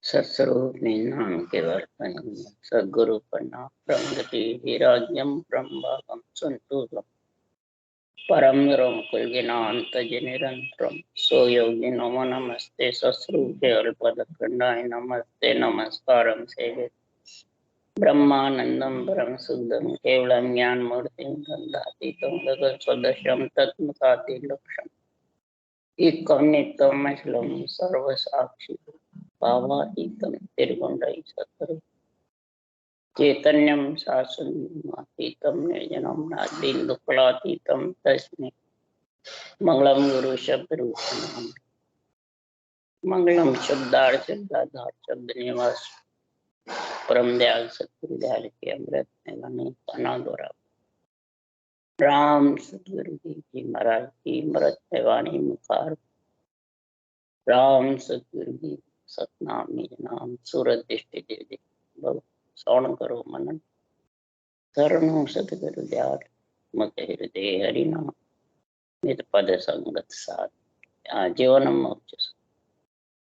सत्स्वरूप नाम केवल सद्गुरु प्रणाम प्रगति विराज्यम ब्रह्मभागम संतोषम परम कुलगिनांत निरंतरम सो योगी नमो नमस्ते सस्रूप अल्पदखंडाय नमस्ते नमस्कारम सेवे ब्रह्मानंदम परम शुद्धम केवलम ज्ञान मूर्तिम गंधातीतम गगन सदृशम तत्मसाति लक्ष्यम नित्यम सर्व साक्षी भावातीतम निर्गुणरहित सत्वरूप चैतन्यम शासनातीतम निर्जनम नादीन्दुक्लातीतम तस्मै मंगलम गुरु शब्द रूपम मंगलम शब्दार्थ शब्दाधार शब्द निवास परम दयाल सतगुरु दयाल के अमृत में पाना द्वारा राम सतगुरु जी महाराज की मृत वाणी मुखार राम सतगुरु जी सतनाम निज नाम सूरत दृष्टि देव श्रवण करो मनन करणो सतगुरु दयाल मत हृदय हरिनाम नित पद संगत साथ जीवन मोक्ष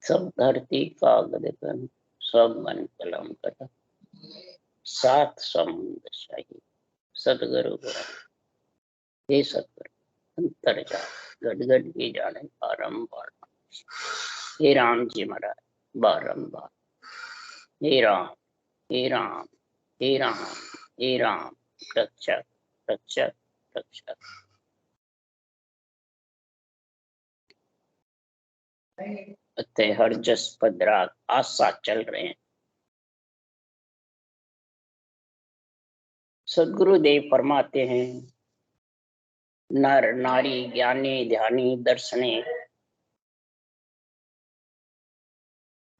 सब धरती कागद गन सब मन कलम कटा सात समुद्र शाही सतगुरु हे सतगुरु अंतर जा गदगद की जाने बारंबार हे राम जी महाराज बारंबार हे राम हे राम हे राम हे राम रक्षक रक्षक रक्षक अतः हर जस पदराग आशा चल रहे हैं। सदगुरुदेव फरमाते हैं नर नारी ज्ञानी ध्यानी दर्शनी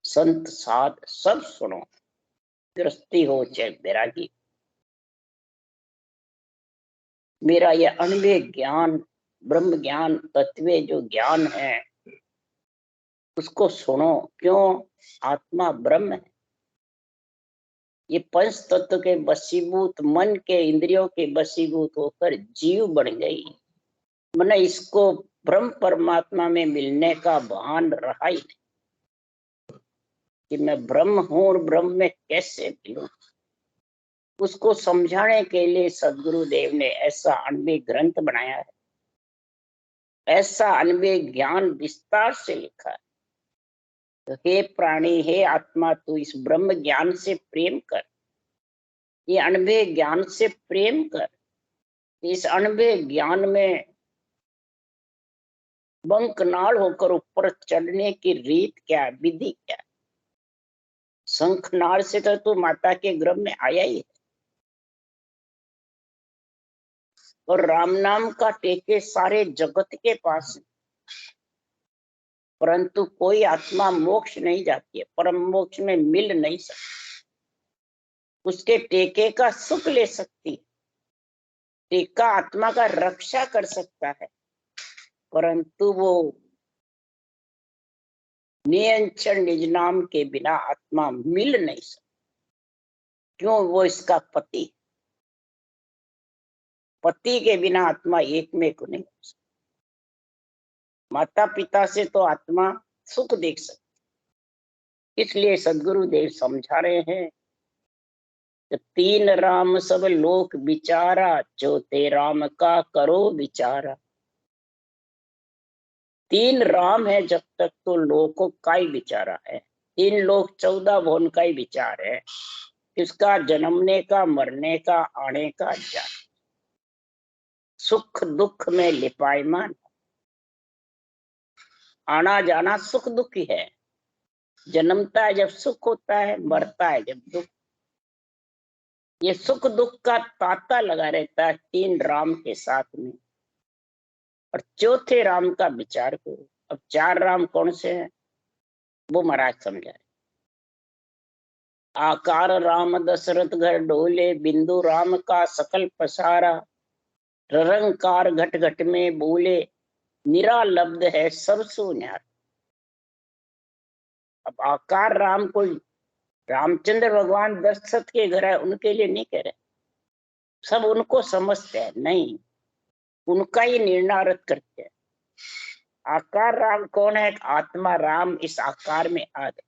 संत साध सब सुनो गृहस्थी हो चाहे बैरागी। मेरा यह अनुभव ज्ञान ब्रह्म ज्ञान तत्व जो ज्ञान है उसको सुनो। क्यों? आत्मा ब्रह्म है। ये पंच तत्व के वशीभूत मन के इंद्रियों के वशीभूत होकर जीव बन गई। मैंने इसको ब्रह्म परमात्मा में मिलने का भान रहा ही नहीं कि मैं ब्रह्म हूं और ब्रह्म में कैसे मिलूं। उसको समझाने के लिए सदगुरुदेव ने ऐसा अनुभव ग्रंथ बनाया है, ऐसा अनुभव ज्ञान विस्तार से लिखा है। तो हे प्राणी हे आत्मा तू इस ब्रह्म ज्ञान से प्रेम कर, ये अनुभव ज्ञान से प्रेम कर। इस अनुभव ज्ञान में बंकनाल होकर ऊपर चढ़ने की रीत क्या, विधि क्या? शंखनाल से तो तू माता के गर्भ में आया ही है और राम नाम का टेके सारे जगत के पास है, परंतु कोई आत्मा मोक्ष नहीं जाती है, परम मोक्ष में मिल नहीं सकती। उसके टेके का सुख ले सकती है, टेका आत्मा का रक्षा कर सकता है, परंतु वो नियंत्रण निज नाम के बिना आत्मा मिल नहीं सकती। क्यों? वो इसका पति, पति के बिना आत्मा एक में को नहीं हो सकती। माता पिता से तो आत्मा सुख देख सकती। इसलिए सदगुरुदेव समझा रहे हैं कि तीन राम सब लोक विचारा, चौथे राम का करो विचारा। तीन राम है जब तक तो लोकों का ही विचारा है। तीन लोक 14 भुवन का ही विचार है, इसका जन्मने का मरने का आने का जान, सुख दुख में लिपायमान, आना जाना सुख दुख ही है। जन्मता है जब सुख होता है, मरता है जब दुख। ये सुख दुख का तांता लगा रहता है तीन राम के साथ में। और चौथे राम का विचार करो। अब चार राम कौन से हैं वो महाराज समझा रहे। आकार राम दशरथ घर डोले, बिंदु राम का सकल पसारा, रंकार घट घट में बोले, निरालब्ध है सब सो न्यार। अब आकार राम को रामचंद्र भगवान दशरथ के घर है उनके लिए नहीं कह रहे, सब उनको समझते हैं, नहीं उनका ही निर्णारत करते हैं। आकार राम कौन है? आत्मा राम इस आकार में आ गया।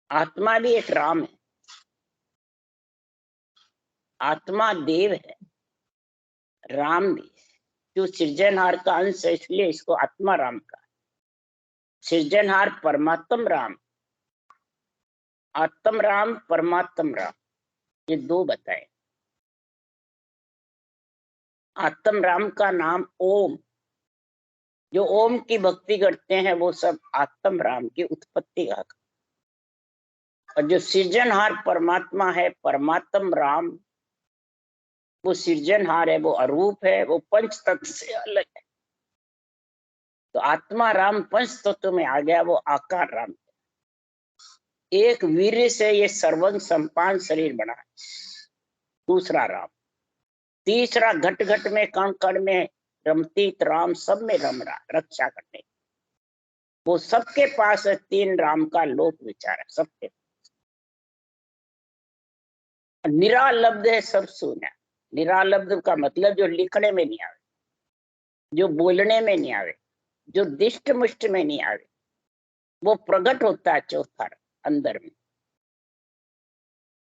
आत्मा भी एक राम है, आत्मा देव है, राम भी है। जो सृजनहार का अंश है इसलिए इसको आत्मा राम का। सृजनहार परमात्म राम, आत्म राम, परमात्म राम, ये दो बताए। आत्म राम का नाम ओम, जो ओम की भक्ति करते हैं वो सब आत्म राम की उत्पत्ति का। और जो सृजनहार परमात्मा है, परमात्म राम, वो सृजनहार है, वो अरूप है, वो पंच तत्व से अलग है। तो आत्मा राम पंच तत्व में आ गया, वो आकार राम। एक वीर्य से ये सर्वंग संपान शरीर बना, दूसरा राम। तीसरा घट घट में कण कण में रमतीत राम, सब में रम रहा, रक्षा करने। वो सबके पास है, तीन राम का लोक विचार है सबके। निरालब्ध है, सब शून्य। निरालब्ध का मतलब जो लिखने में नहीं आवे, जो बोलने में नहीं आवे, जो दिष्ट मुष्ट में नहीं आवे, वो प्रकट होता है चौथा अंदर में।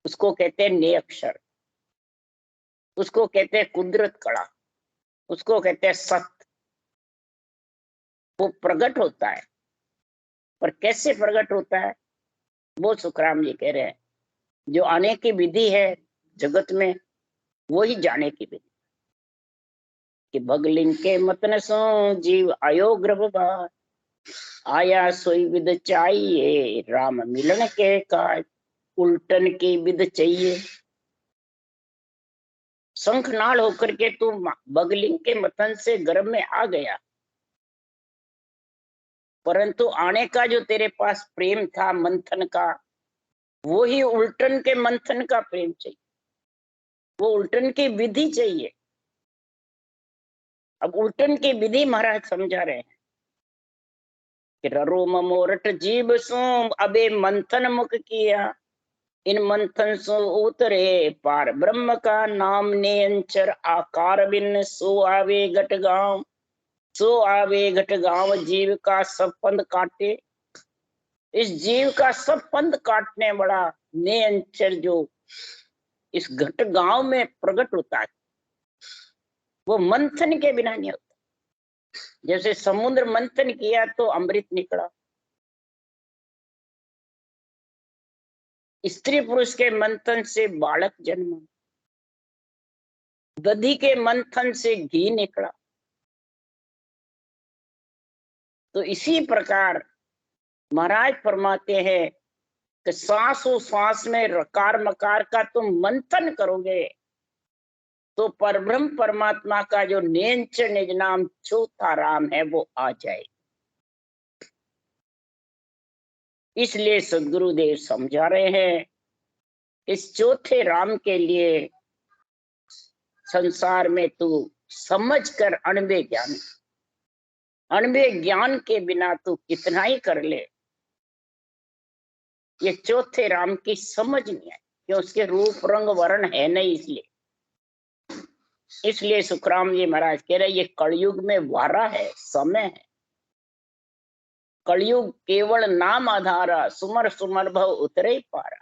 उसको कहते हैं ने अक्षर, उसको कहते हैं कुदरत कला, उसको कहते हैं सत्य। वो प्रकट होता है, पर कैसे प्रकट होता है वो सुखराम जी कह रहे हैं। जो आने की विधि है जगत में, वो ही जाने की विधि। कि भगलिंग के मतन सो जीव आयो गर्भवास, आया सोई विद चाहिए, राम मिलन के काज उल्टन की विद चाहिए। शंखनाल होकर के तू बगलिंग के मतन से गर्भ में आ गया, परंतु आने का जो तेरे पास प्रेम था मंथन का, वो ही उल्टन के मंथन का प्रेम चाहिए, वो उल्टन की विधि चाहिए। अब उल्टन की विधि महाराज समझा रहे हैं कि ररो ममोरठ जीव सो अबे मंथन मुख किया, इन मंथन सो उतरे पार ब्रह्म का नाम ने अंचर आकार बिन, सो आवे घट गांव, सो आवे घट गांव, जीव का सब पंध काटे। इस जीव का सब पंध काटने वाला ने अंचर जो इस घट गांव में प्रकट होता है, वो मंथन के बिना नहीं होता। जैसे समुद्र मंथन किया तो अमृत निकला, स्त्री पुरुष के मंथन से बालक जन्मा, दधी के मंथन से घी निकला। तो इसी प्रकार महाराज फरमाते हैं कि सांसों सांस में रकार मकार का तुम मंथन करोगे तो परब्रह्म परमात्मा का जो नेंच निज नाम चौथा राम है वो आ जाए। इसलिए सदगुरुदेव समझा रहे हैं, इस चौथे राम के लिए संसार में तू समझ कर अणबे ज्ञान, अणबे ज्ञान के बिना तू कितना ही कर ले, ये चौथे राम की समझ नहीं है, क्यों उसके रूप रंग वर्ण है नहीं। इसलिए सुखराम जी महाराज कह रहे ये कलयुग में वारा है, समय है। कलयुग केवल नाम आधारा, सुमर सुमर भव उतरे पारा।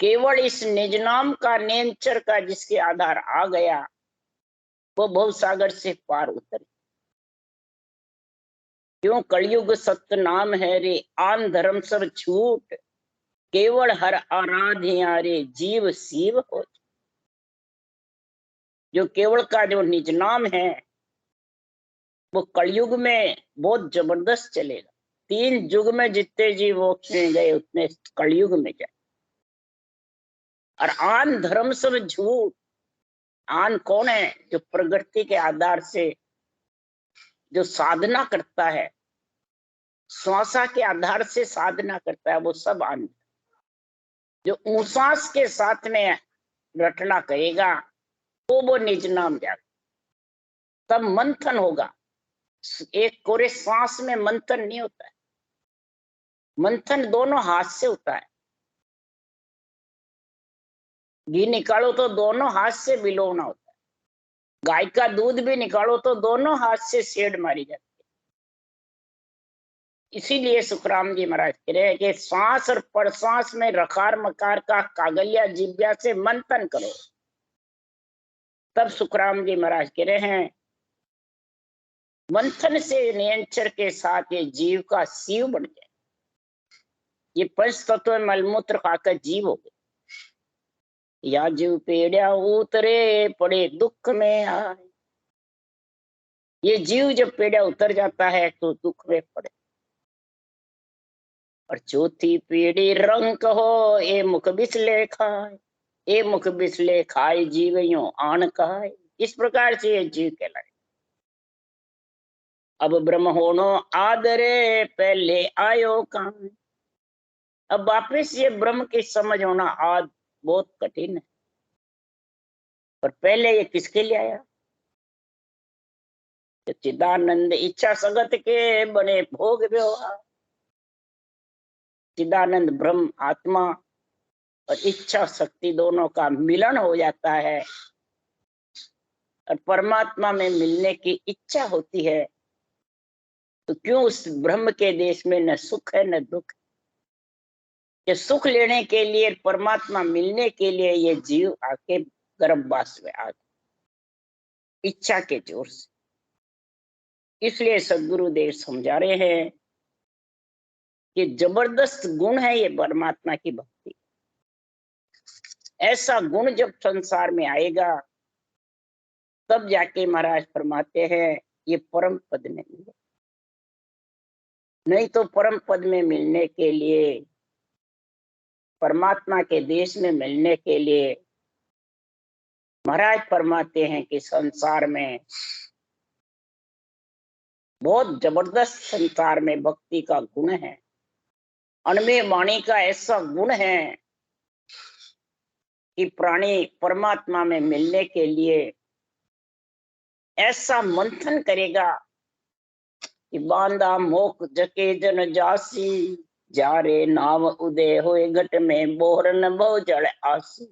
केवल इस निज नाम का नेंचर का जिसके आधार आ गया, वो भव सागर से पार उतरे। क्यों कलयुग सत्य नाम है रे, आन धर्म सब छूट, केवल हर आराध्य रे, जीव शिव हो। जो केवल का जो निज नाम है वो कलयुग में बहुत जबरदस्त चलेगा। 3 युग में जितने जीव मोक्ष में गए उतने कलयुग में जाए। और आन धर्म सब झूठ। आन कौन है? जो प्रकृति के आधार से जो साधना करता है, श्वासा के आधार से साधना करता है, वो सब आन। जो उसास के साथ में रटना कहेगा तो वो निज नाम जाएगा, तब मंथन होगा। एक कोरे सांस में मंथन नहीं होता है, मंथन दोनों हाथ से होता है। घी निकालो तो दोनों हाथ से बिलोना होता है, गाय का दूध भी निकालो तो दोनों हाथ से सेड मारी जाती इसीलिए सुखराम जी महाराज कह रहे हैं कि श्वास और प्रश्वास में रखार मकार का कागलिया जिब्या से मंथन करो। तब सुखराम जी महाराज कह रहे हैं मंथन से नियंत्रण के साथ ये जीव का शिव बन गया। ये पंच तत्व मलमूत्र खाकर जीव हो गए। या जीव पेड़िया उतरे पड़े दुख में आए। ये जीव जब पेड़िया उतर जाता है तो दुख में पड़े। और चौथी पीढ़ी रंग हो ए मुख बिसले खाए। ए मुख बिसले खाए जीव यो आन खाए। इस प्रकार से ये जीव कहलाए। अब ब्रह्म होनो आदरे पहले आयो काम। अब वापिस ये ब्रह्म की समझ होना आज बहुत कठिन है। पर पहले ये किसके लिए आया? चिदानंद इच्छा सगत के बने भोग व्यवहार। चिदानंद ब्रह्म आत्मा और इच्छा शक्ति दोनों का मिलन हो जाता है और परमात्मा में मिलने की इच्छा होती है। तो क्यों उस ब्रह्म के देश में न सुख है न दुख? कि सुख लेने के लिए, परमात्मा मिलने के लिए ये जीव आके गर्भवास में आ गए इच्छा के जोर से। इसलिए सदगुरुदेव समझा रहे हैं कि जबरदस्त गुण है ये परमात्मा की भक्ति। ऐसा गुण जब संसार में आएगा तब जाके महाराज फरमाते हैं ये परम पद में मिले। नहीं तो परम पद में मिलने के लिए, परमात्मा के देश में मिलने के लिए महाराज फरमाते हैं कि संसार में बहुत जबरदस्त, संसार में भक्ति का गुण है। अनमे वाणी का ऐसा गुण है कि प्राणी परमात्मा में मिलने के लिए ऐसा मंथन करेगा कि बांधा मोक जके जन जासी। जारे नाव उदय होए घट में बोहरन बहु जड़ आसी।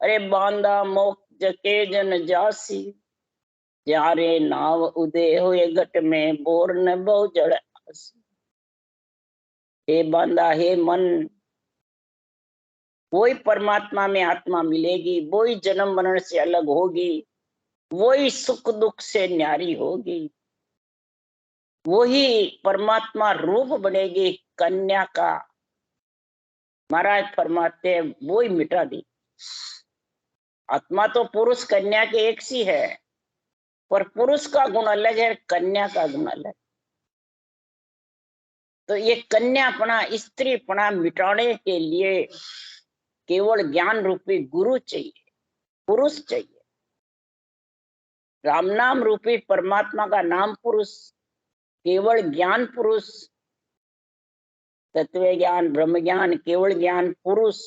अरे बांधा मोक जके जन जासी। जारे नाव उदय होए घट में बोहरन बहु जड़ आसी। हे बांधा, हे मन, वही परमात्मा में आत्मा मिलेगी, वही जन्म मरण से अलग होगी, वही सुख दुख से न्यारी होगी, वही परमात्मा रूप बनेगी कन्या का। महाराज फरमाते हैं वही मिटा दी। आत्मा तो पुरुष कन्या के एक सी है, पर पुरुष का गुण अलग है, कन्या का गुण अलग। तो ये कन्यापना, स्त्रीपना मिटाने के लिए केवल ज्ञान रूपी गुरु चाहिए, पुरुष चाहिए। राम नाम रूपी परमात्मा का नाम पुरुष, केवल ज्ञान पुरुष, तत्व ज्ञान, ब्रह्म ज्ञान, केवल ज्ञान पुरुष,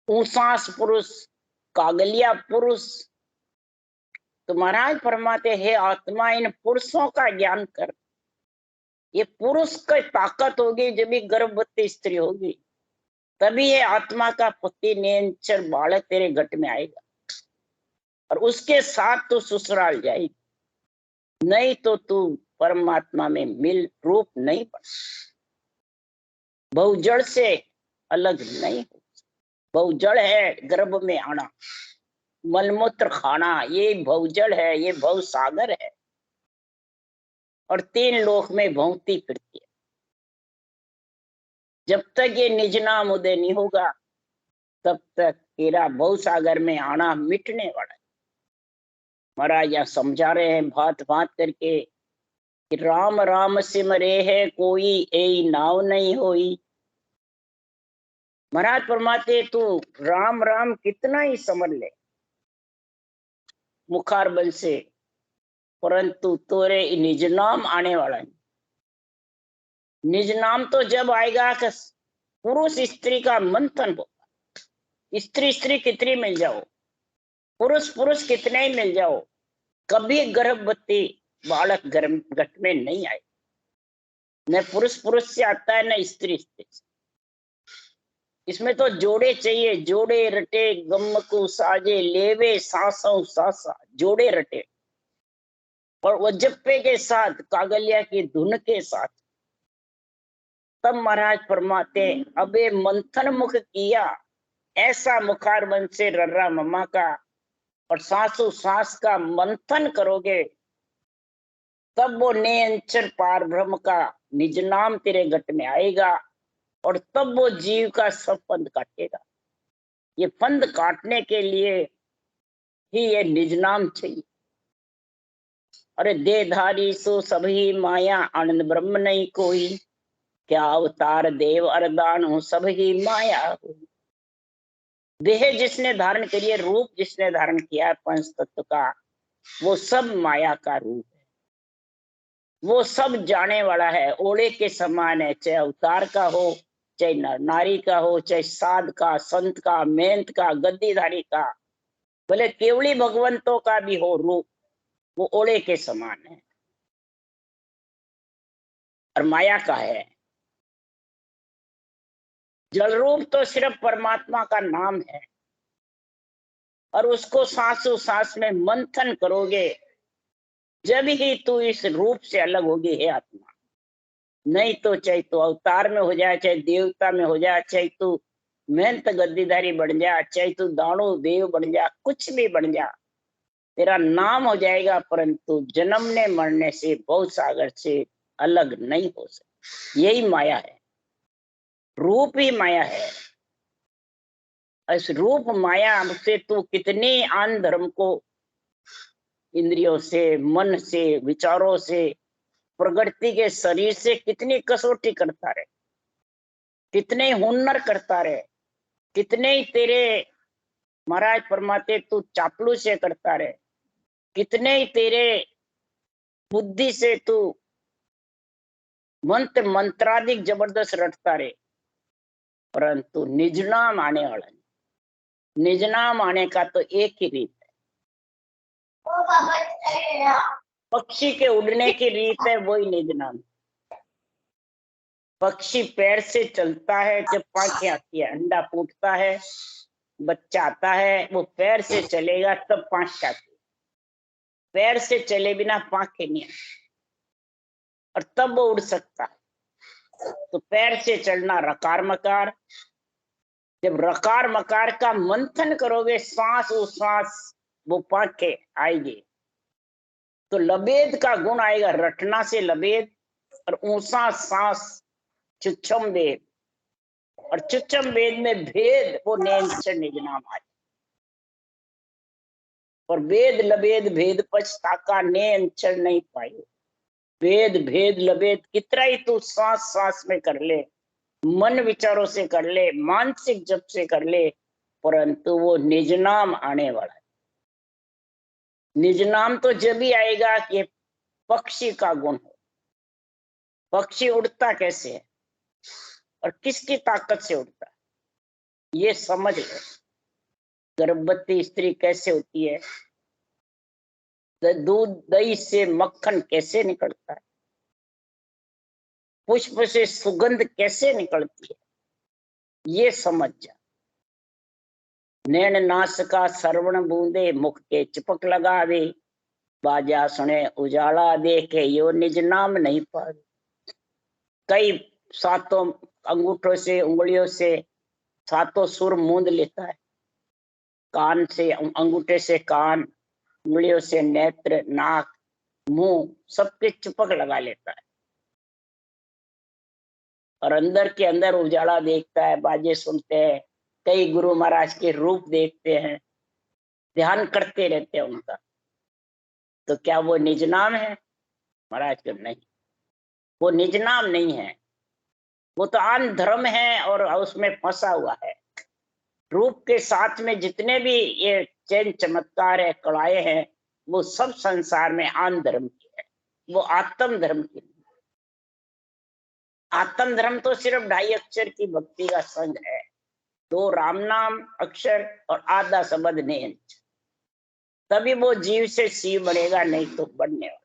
ऊसास पुरुष, कागलिया पुरुष। तो महाराज फरमाते हैं आत्मा इन पुरुषों का ज्ञान कर। ये पुरुष की ताकत होगी जब भी गर्भवती स्त्री होगी, तभी ये आत्मा का पति नेंचर बालक तेरे घट में आएगा और उसके साथ तू ससुराल जाएगी। नहीं तो तू परमात्मा में मिल रूप नहीं बन, बहुजड़ से अलग नहीं हो। बहुजड़ है गर्भ में आना, मलमूत्र खाना, ये बहुजड़ है, ये भव सागर है और 3 लोक में भौंकती फिरती है। जब तक ये निज नाम उदय नहीं होगा तब तक तेरा भव सागर में आना मिटने वाला है। महाराज यहाँ समझा रहे हैं भात भात करके कि राम राम सिमरे है कोई ए नाव नहीं होई। महाराज फरमाते तू राम राम कितना ही समझ ले मुखार बल से, परंतु तोरे निज नाम आने वाला है। निज नाम तो जब आएगा कि पुरुष स्त्री का मंथन होगा। स्त्री स्त्री कितनी मिल जाओ, पुरुष पुरुष कितने ही मिल जाओ, कभी गर्भवती बालक गर्भ घट में नहीं आए। न पुरुष पुरुष से आता है न स्त्री स्त्री से। इसमें तो जोड़े चाहिए, जोड़े रटे गम को साजे लेवे सांसों सासा। जोड़े रटे और वज्जप्पे के साथ, कागलिया की धुन के साथ तब महाराज फरमाते, अबे मंथन मुख किया, ऐसा मुखार बन से रर्रा मम्मा का, और सांसों सांस का मंथन करोगे, तब वो निरंतर पार ब्रह्म का निज नाम तेरे घट में आएगा, और तब वो जीव का सब फंद काटेगा। ये फंद काटने के लिए ही ये निज नाम चाहिए। अरे देहधारी सो सभी माया, आनंद ब्रह्म नहीं कोई, क्या अवतार देव अरदान हो सभी माया हुई। देह जिसने धारण करी है, रूप जिसने धारण किया है पंच तत्व का, वो सब माया का रूप है। वो सब जाने वाला है, ओले के समान है, चाहे अवतार का हो, चाहे नर नारी का हो, चाहे साध का, संत का, मेहनत का, गद्दीधारी का, भले केवली भगवंतों का भी हो रूप, वो ओले के समान है और माया का है। जल रूप तो सिर्फ परमात्मा का नाम है, और उसको सांसों सांस में मंथन करोगे, जब ही तू इस रूप से अलग होगी हे आत्मा। नहीं तो चाहे तू अवतार में हो जाए, चाहे देवता में हो जाए, चाहे तू मेहनत गद्दीधारी बन जा, चाहे तू दानव देव बन जा, कुछ भी बन जा, तेरा नाम हो जाएगा, परंतु जन्मने मरने से, बहुत सागर से अलग नहीं हो सकता। यही माया है, रूप ही माया है। इस रूप माया से तू कितने आन धर्म को इंद्रियों से, मन से, विचारों से, प्रकृति के शरीर से कितनी कसौटी करता रहे, कितने हुनर करता रहे, कितने ही तेरे महाराज फरमाते तू चापलू से करता रहे, कितने ही तेरे बुद्धि से तू मंत्र मंत्राधिक जबरदस्त रटता रहे, परंतु निज नाम आने वाला नहीं। निज नाम आने का तो एक ही रीत है, पक्षी के उड़ने की रीत है, वही निज नाम। पक्षी पैर से चलता है, जब पांखें आती है, अंडा फूटता है, बच्चा आता है, वो पैर से चलेगा तब पांख आती है। पैर से चले बिना पांखें नहीं आती, और तब वो उड़ सकता है। तो पैर से चलना रकार मकार, जब रकार मकार का मंथन करोगे, सांस वो सांस, वो पांखें आएगी, तो लबेद का गुण आएगा, रटना से लबेद, और ऊंसा सांस चुच्छम वेद, और चुच्छम वेद में भेद, वो नेंचर निज नाम आए। और वेद लबेद भेद पछताका, ने अंचर नहीं पाए। वेद भेद लबेद कितना ही तू सांस सांस में कर ले, मन विचारों से कर ले, मानसिक जप से कर ले, परंतु वो निज नाम आने वाला है। निज नाम तो जब ही आएगा कि पक्षी का गुण हो। पक्षी उड़ता कैसे है और किसकी ताकत से उड़ता है, ये समझ लो। गर्भवती स्त्री कैसे होती है, दूध दही से मक्खन कैसे निकलता है, पुष्प से सुगंध कैसे निकलती है, ये समझ जा। नैन नास का श्रवण बूंदे, मुख के चिपक लगावे, बाजा सुने उजाला देखे, यो निज नाम नहीं पावे। कई सातों अंगूठों से, उंगलियों से सातों सुर मूंद लेता है, कान से, अंगूठे से कान, उंगलियों से नेत्र, नाक, मुंह, सबके चिपक लगा लेता है, और अंदर के अंदर उजाला देखता है, बाजे सुनते हैं, कई गुरु महाराज के रूप देखते हैं, ध्यान करते रहते हैं उनका। तो क्या वो निज नाम है? महाराज का नहीं, वो निज नाम नहीं है, वो तो आन धर्म है, और उसमें फंसा हुआ है। रूप के साथ में जितने भी ये चैन चमत्कार है, कड़ाए हैं, वो सब संसार में आन धर्म की है, वो आत्म धर्म की नहीं। आत्म धर्म तो सिर्फ 2.5 अक्षर की भक्ति का संग है, 2 राम नाम अक्षर और आधा शब्द ने, तभी वो जीव से शिव बनेगा, नहीं तो बनने वाला।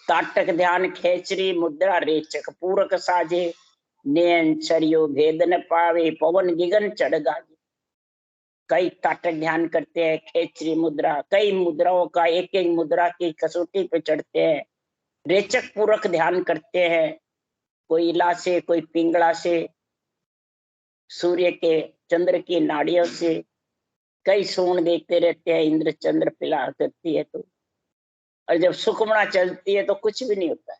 ताटक ध्यान खेचरी मुद्रा रेचक पूरक साजे, नैन चरियो भेद न पावे, पवन गिगन चढ़ गाजे। कई ताटक ध्यान करते हैं, खेचरी मुद्रा, कई मुद्राओं का एक एक मुद्रा की कसौटी पे चढ़ते हैं, रेचक पूर्वक ध्यान करते हैं, कोई इला से, कोई पिंगला से, सूर्य के चंद्र की नाड़ियों से, कई सोन देखते रहते हैं, इंद्र चंद्र पिला करती है तो। और जब सुखमणा चलती है तो कुछ भी नहीं होता है।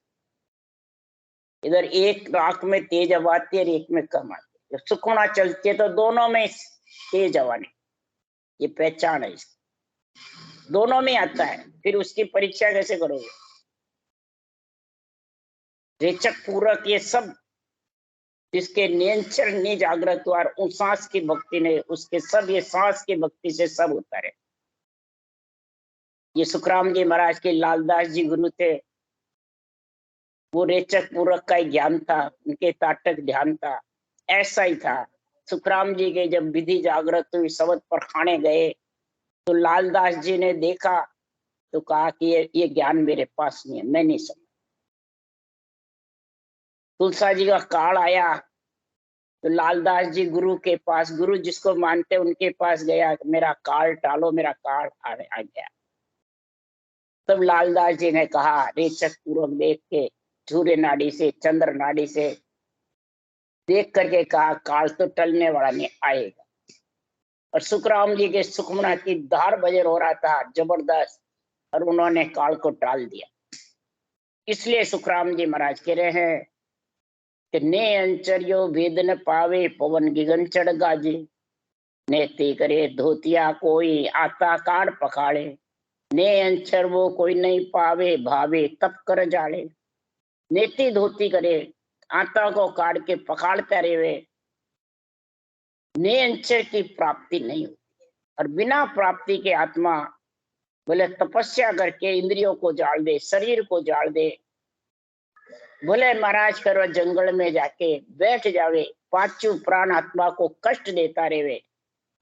इधर एक आंख में तेज हवा आती है और एक में कम आती है। जब सुखमणा चलती है तो दोनों में तेज हवा नहीं, ये पहचान है इसकी, दोनों में आता है। फिर उसकी परीक्षा कैसे करोगे? रेचक पूरक ये सब जिसके नियंत्रण नहीं जागृत हुआ, उन सांस की भक्ति ने, उसके सब ये सांस की भक्ति से सब होता रहे। ये सुखराम जी महाराज के लालदास जी गुरु थे, वो रेचक पूरक का ही ज्ञान था, उनके ताटक ध्यान था, ऐसा ही था। सुखराम जी के जब विधि जागृत हुई, शबद पर खाने गए तो लालदास जी ने देखा तो कहा कि ये ज्ञान मेरे पास नहीं है, मैं नहीं समझ। तुलसा जी का काल आया तो लालदास जी गुरु के पास, गुरु जिसको मानते उनके पास गया, मेरा काल टालो, मेरा काल आ गया। तब लालदास जी ने कहा, रेचक पूर्वक देख के, सूर्य नाड़ी से, चंद्र नाड़ी से देख करके कहा, काल तो टलने वाला नहीं, आएगा। और सुखराम जी के सुखमना की धार बजर हो रहा था जबरदस्त, और उन्होंने काल को टाल दिया। इसलिए सुखराम जी महाराज कह रहे हैं कि ने अंचर्यो वेद न पावे, पवन गिगन चढ़ गाजे, नेति करे धोतिया कोई, आता काड़ पखाड़े, ने अंचर वो कोई नहीं पावे, भावे तप कर जाड़े। नेति धोती करे, आटा को काट के पखाड़ता रहे, ने अंचर की प्राप्ति नहीं होती। और बिना प्राप्ति के आत्मा बोले तपस्या करके इंद्रियों को जाल दे, शरीर को जाल दे, बोले महाराज करो जंगल में जाके बैठ जावे, पांचों प्राण आत्मा को कष्ट देता रहे,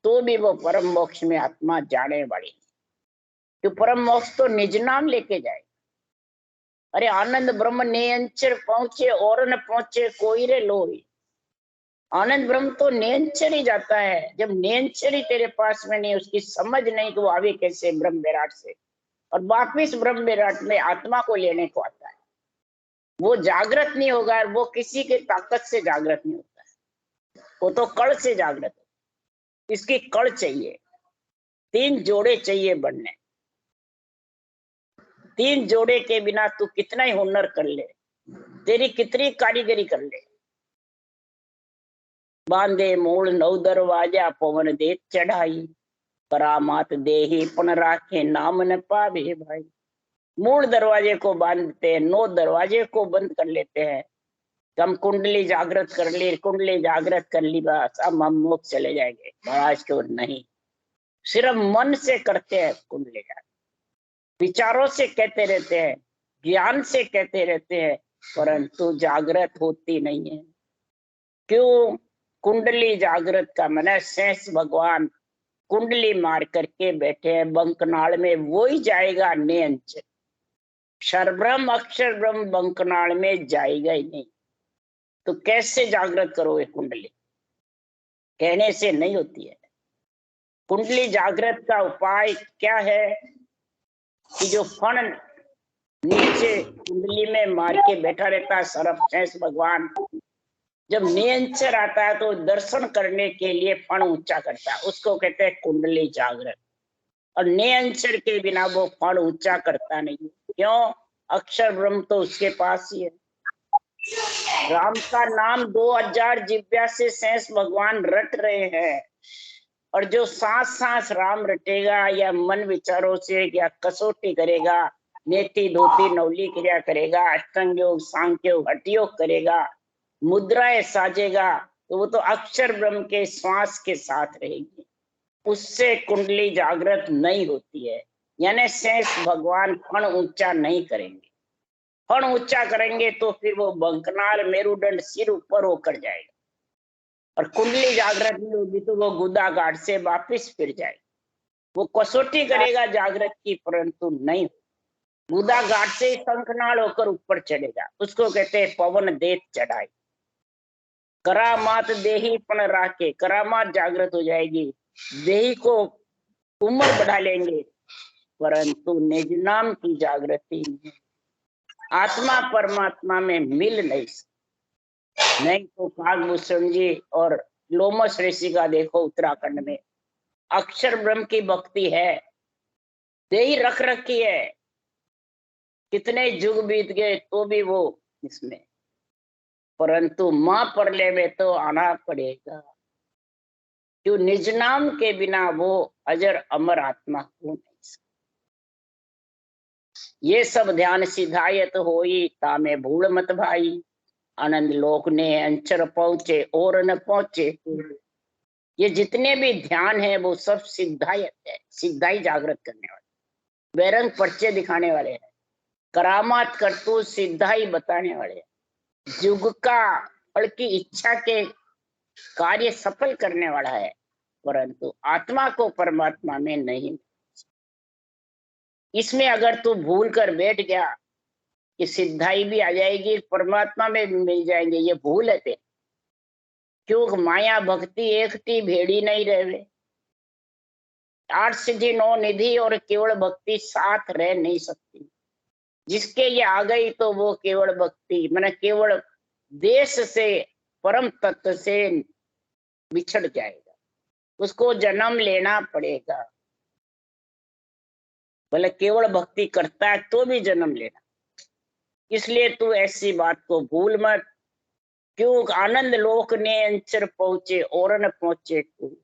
तो भी वो परम मोक्ष में आत्मा जाने वाली। तो परम मोक्ष तो निज नाम लेके जाए। अरे आनंद ब्रह्म नियंचर पहुंचे और न पहुंचे कोई रे लोई। आनंद ब्रह्म तो नियंचर ही जाता है। जब नियंचर ही तेरे पास में नहीं, उसकी समझ नहीं कि वो आवे कैसे ब्रह्म विराट से, और वापिस ब्रह्म विराट में आत्मा को लेने को आता है। वो जागृत नहीं होगा, वो किसी के ताकत से जागृत नहीं होता है, वो तो कड़ से जागृत है। इसकी कड़ चाहिए, 3 जोड़े चाहिए बनने। 3 जोड़े के बिना तू कितना ही हुनर कर ले, तेरी कितनी कारीगरी कर ले, बांधे मूल 9 दरवाजा, पवन दे चढ़ाई, करामात देही पण राखे, नाम न पावे भाई। मूल दरवाजे को बांधते हैं, 9 दरवाजे को बंद कर लेते हैं। हम कुंडली जागृत कर ली, कुंडली जागृत कर ली, बस अब हम मोक्ष चले जाएंगे। महाराज को नहीं, सिर्फ मन से करते हैं कुंडली जागृत, विचारों से कहते रहते हैं, ज्ञान से कहते रहते हैं, परंतु जागृत होती नहीं है। क्यों? कुंडली जागृत का मन है, शेष भगवान कुंडली मार करके बैठे हैं बंकनाल में, वो ही जाएगा नियंच। क्षरब्रह्म अक्षर ब्रह्म बंकनाल में जाएगा ही नहीं। तो कैसे जागृत करोगे कुंडली? कहने से नहीं होती है। कुंडली जागृत का उपाय क्या है कि जो फण नीचे कुंडली में मार के बैठा रहता है सर्वशेष भगवान, जब नियंचर आता है तो दर्शन करने के लिए फण ऊंचा करता है, उसको कहते हैं कुंडली जागृत। और नियंचर के बिना वो फण ऊंचा करता नहीं। क्यों? अक्षर ब्रह्म तो उसके पास ही है। राम का नाम 2000 जिव्या से शेष भगवान रट रहे हैं, और जो सांस सांस राम रटेगा या मन विचारों से या कसौटी करेगा, नेति धोती नवली क्रिया करेगा, अष्टांग योग सांख्य योग हठ योग करेगा, मुद्राएं साजेगा, तो वो तो अक्षर ब्रह्म के श्वास के साथ रहेगी। उससे कुंडली जागृत नहीं होती है। यानी शेष भगवान फण ऊंचा नहीं करेंगे। फण ऊंचा करेंगे तो फिर वो बंकनाल मेरुदंड सिर ऊपर होकर जाएगा, और कुंडली जागृत नहीं होगी तो वो गुदा घाट से वापिस फिर जाएगा। वो कसौटी करेगा जागृत की, परंतु नहीं, गुदा घाट से शंखनाल होकर ऊपर चढ़ेगा। उसको कहते हैं पवन देत चढ़ाई। करामात देही पण राखे, करामात जागृत हो जाएगी, देही को उम्र बढ़ा लेंगे, परंतु निज नाम की जागृति नहीं। आत्मा परमात्मा में मिल नहीं सकती। नहीं तो कागभूषण जी और लोमस ऋषि का देखो उत्तराखंड में अक्षर ब्रह्म की भक्ति है, दे ही रख रखी है, कितने युग बीत गए तो भी वो इसमें, परंतु मां परले में तो आना पड़ेगा। क्यों? निज नाम के बिना वो अजर अमर आत्मा हो नहीं सकती। ये सब ध्यान सिधायत होई तामे भूल मत भाई, आनंद लोक ने अंचर पहुंचे और न पहुंचे। ये जितने भी ध्यान है वो सब सिद्धायत है, सिद्धाई जागृत करने वाले, बेरंग पर्चे दिखाने वाले हैं, करामात करतूत सिद्धाई बताने वाले हैं, युग का फल की इच्छा के कार्य सफल करने वाला है, परंतु आत्मा को परमात्मा में नहीं। इसमें अगर तू भूल कर बैठ गया कि सिद्धाई भी आ जाएगी परमात्मा में भी मिल जाएंगे, ये भूल है तेरी। क्यों? माया भक्ति एकटी भेड़ी नहीं रहे, 8 सिद्धि 9 निधि और केवल भक्ति साथ रह नहीं सकती। जिसके ये आ गई तो वो केवल भक्ति मैंने केवल देश से परम तत्व से बिछड़ जाएगा, उसको जन्म लेना पड़ेगा। भले केवल भक्ति करता है तो भी जन्म लेना। इसलिए तू ऐसी बात को भूल मत। क्यों? आनंद लोक ने अंचर पहुंचे और न पहुंचे तू।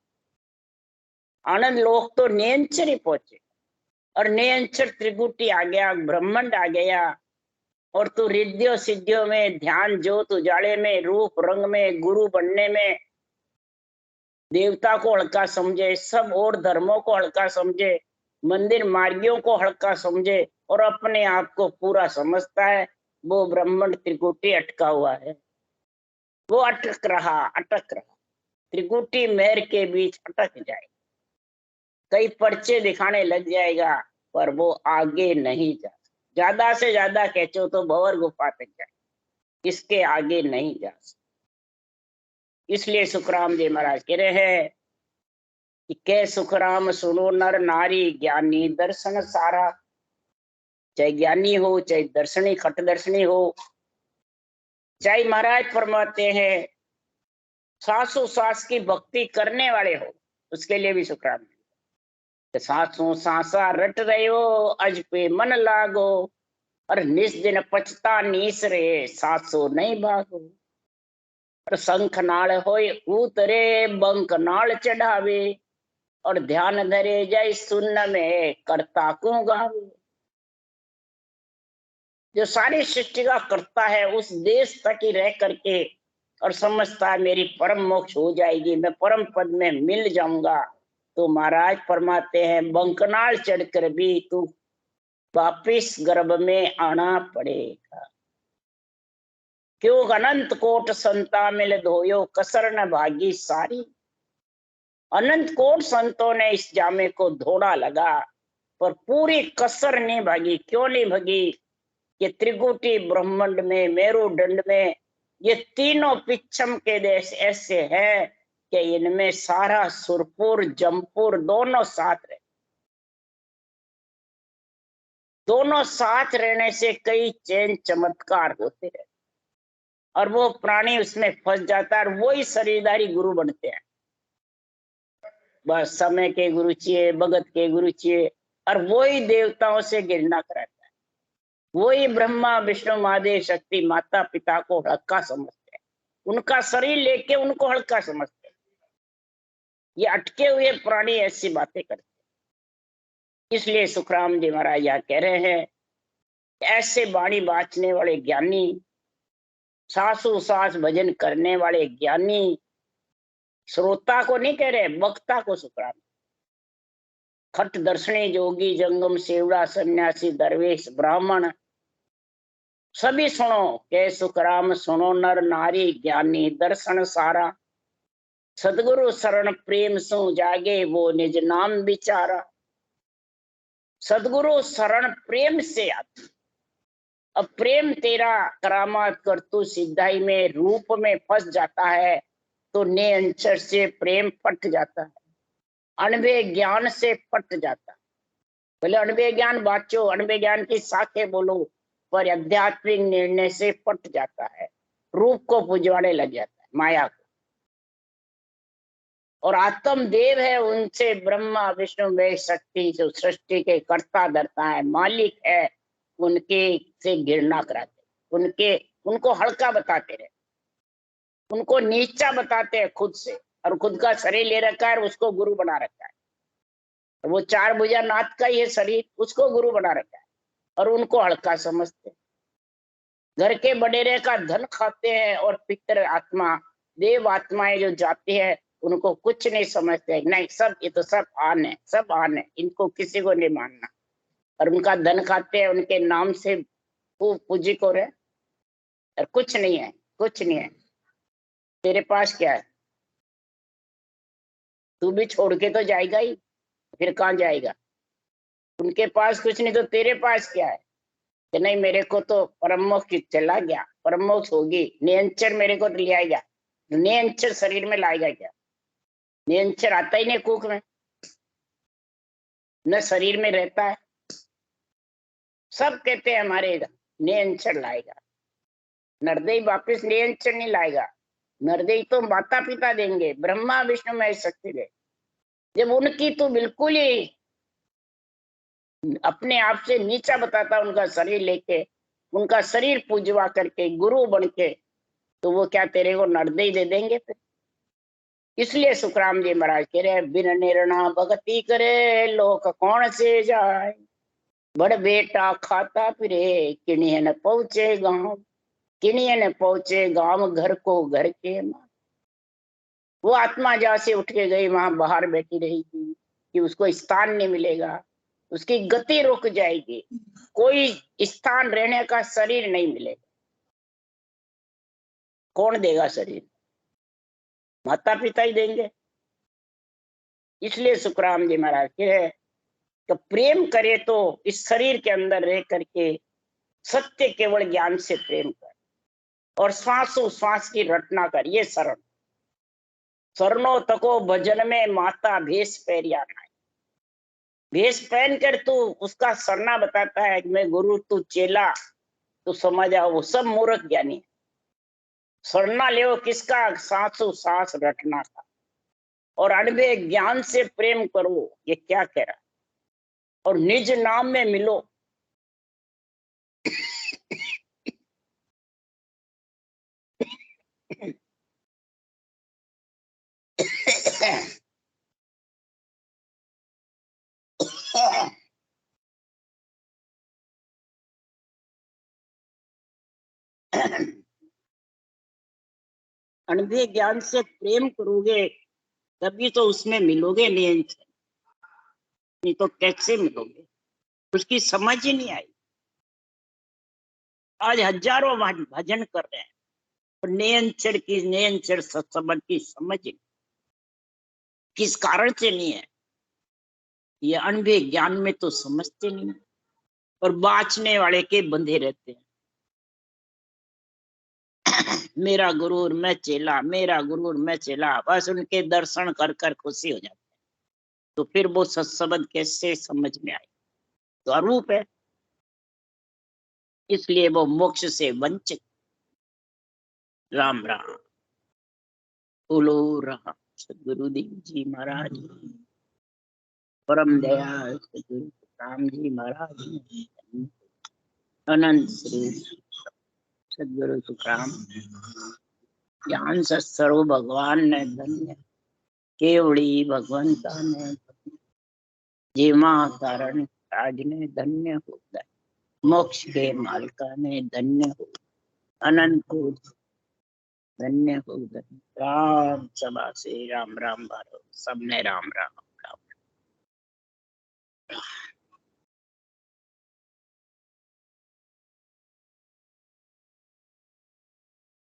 आनंद लोक तो नियंचर ही पहुंचे, और नियंचर त्रिगुटी आ गया, ब्रह्मांड आ गया, और तू रिद्धियों सिद्धियों में, ध्यान ज्योत उजाले में, रूप रंग में, गुरु बनने में देवता को हल्का समझे, सब और धर्मों को हल्का समझे, मंदिर मार्गियों को हल्का समझे, और अपने आप को पूरा समझता है। वो ब्रह्मांड त्रिकुटी अटका हुआ है, वो अटक रहा त्रिकुटी मेहर के बीच अटक जाए, कई पर्चे दिखाने लग जाएगा, पर वो आगे नहीं जा। ज्यादा से ज्यादा खेचो तो भंवर गुफा तक जाए, इसके आगे नहीं जा सकते। इसलिए सुखराम जी महाराज कह रहे हैं कि कै सुखराम सुनो नर नारी, ज्ञानी दर्शन सारा। चाहे ज्ञानी हो, चाहे दर्शनी खट दर्शनी हो, चाहे महाराज फरमाते हैं सासू सास की भक्ति करने वाले हो, उसके लिए भी सुखराम। सासू सासा रट रहे हो, अज पे मन लागो, और निस दिन पछता नीस रे, सासू नहीं भागो। और शंख नाल होए उतरे, बंक नाल चढ़ावे, और ध्यान धरे जय सुन में, करता को गावे। जो सारी सृष्टि का करता है, उस देश तक ही रह करके और समझता है मेरी परम मोक्ष हो जाएगी, मैं परम पद में मिल जाऊंगा, तो महाराज फरमाते हैं बंकनाल चढ़कर भी तू वापिस गर्भ में आना पड़ेगा। क्यों? अनंत कोट संता मिल धोयो, कसर न भागी सारी। अनंत कोट संतों ने इस जामे को धोड़ा लगा, पर पूरी कसर नहीं भागी। क्यों नहीं भागी? ये त्रिकुटी ब्रह्मांड में, मेरुदंड में, ये तीनों पिच्छम के देश ऐसे हैं कि इनमें सारा सुरपुर जमपुर दोनों साथ रहे। दोनों साथ रहने से कई चैन चमत्कार होते हैं, और वो प्राणी उसमें फंस जाता है, और वही शरीरधारी गुरु बनते हैं। बस समय के गुरु चाहिए, भगत के गुरु चाहिए, और वही देवताओं से घृणा कराता है, वही ब्रह्मा विष्णु महादेव शक्ति माता पिता को हल्का समझते हैं, उनका शरीर लेके उनको हल्का समझते हैं। ये अटके हुए प्राणी ऐसी बातें करते हैं। इसलिए सुखराम जी महाराज यहाँ कह रहे हैं ऐसे वाणी बाचने वाले ज्ञानी, सासू सास भजन करने वाले ज्ञानी, श्रोता को नहीं कह रहे, वक्ता को सुखराम। खट दर्शनी जोगी जंगम सेवड़ा सन्यासी दरवेश ब्राह्मण सभी सुनो के सुखराम सुनो नर नारी, ज्ञानी दर्शन सारा। सदगुरु शरण प्रेम सु जागे, वो निज नाम विचारा। सदगुरु शरण प्रेम से आती। अब प्रेम तेरा करामात करतू सिद्धाई में रूप में फंस जाता है, तो ने अंचर से प्रेम फट जाता है, अनबे ज्ञान से फट जाता है। बोले अनबे ज्ञान बाचो, अनबे ज्ञान की साखे बोलो, पर आध्यात्मिक निर्णय से पट जाता है, रूप को पुजवाने लग जाता है, माया को। और आत्म देव है, उनसे ब्रह्मा विष्णु महेश शक्ति जो सृष्टि के कर्ता धर्ता है, मालिक है, उनके से घृणा कराते, उनको हल्का बताते रहे, उनको नीचा बताते हैं खुद से, और खुद का शरीर ले रखा है, उसको गुरु बना रखा है। वो 4 भुजा नाथ का ये शरीर, उसको गुरु बना रखा है, और उनको हल्का समझते हैं। घर के बडेरे का धन खाते हैं, और पितर आत्मा देव आत्माएं जो जाती है उनको कुछ नहीं समझते, नहीं सब ये तो सब आन है, सब आन है, इनको किसी को नहीं मानना। और उनका धन खाते हैं, उनके नाम से पूजी को रहे, और कुछ नहीं है, कुछ नहीं है। तेरे पास क्या है? तू भी छोड़ के तो जाएगा ही, फिर कहाँ जाएगा? उनके पास कुछ नहीं तो तेरे पास क्या है? कि नहीं मेरे को तो परमोक्ष चला गया, परमोक्ष होगी, नियंचर मेरे को ले आएगा, नियंचर शरीर में लाएगा क्या? नियंचर आता ही नहीं कुक में, न शरीर में रहता है। सब कहते हैं हमारे नियंचर लाएगा, नरदेई वापिस नियंचर नहीं लाएगा। नरदेई तो माता पिता देंगे, ब्रह्मा विष्णु महेश शक्ति दे। जब उनकी तो बिल्कुल ही अपने आप से नीचा बताता उनका शरीर लेके, उनका शरीर पूजवा करके गुरु बन के, तो वो क्या तेरे को नरदेई दे देंगे फिर? इसलिए सुखराम जी महाराज कह रहे बिन निर्णा भक्ति करे लोक कौन से जाए, बड़ बेटा खाता फिरे किणिये न पहुंचे गांव, किणिये न पहुंचे गांव घर को घर के मां। वो आत्मा जहां से उठ के गई वहां बाहर बैठी रहेगी कि उसको स्थान नहीं मिलेगा, उसकी गति रुक जाएगी, कोई स्थान रहने का शरीर नहीं मिलेगा। कौन देगा शरीर? माता पिता ही देंगे। इसलिए सुखराम जी महाराज के तो प्रेम करे तो इस शरीर के अंदर रह करके सत्य केवल ज्ञान से प्रेम कर, और श्वासों श्वास की रटना कर। ये शरण, शरणों तको भजन में माता भेष पैरिया नाई। भेष पहन कर तू उसका सरना बताता है कि मैं गुरु तू चेला, तू समझ आओ, वो सब मूर्ख ज्ञानी है। सरना ले किसका? सांसों सांस रटना का, और अनबे ज्ञान से प्रेम करो, ये क्या कह रहा? और निज नाम में मिलो। अनबे ज्ञान से प्रेम करोगे तभी तो उसमें मिलोगे, नहीं तो कैसे मिलोगे? उसकी समझ ही नहीं आई। आज हजारों भजन कर रहे हैं, नियंचर सत्संग की समझ किस कारण से नहीं है? ये अनबे ज्ञान में तो समझते नहीं, और बाँचने वाले के बंधे रहते हैं। मेरा गुरु और मैं चेला, मेरा गुरु और मैं चेला, बस उनके दर्शन कर कर खुशी हो जाते हैं। तो फिर वो सत्संग कैसे समझ में आए? तो अरूप है, इसलिए वो मोक्ष से वंचित। राम राम बोलो राम। सदगुरुदेव जी महाराज, परम दयाल सदगुरु राम जी महाराज, अनंत श्री सदगुरु सुखराम ज्ञान सत्सर्व भगवान ने धन्य, केवड़ी भगवंता ने जीमा कारण राज ने धन्य हो गए, मोक्ष के मालिका ने धन्य हो, अनंत को धन्य हो गए। राम सभा से राम राम बारो, सबने राम राम।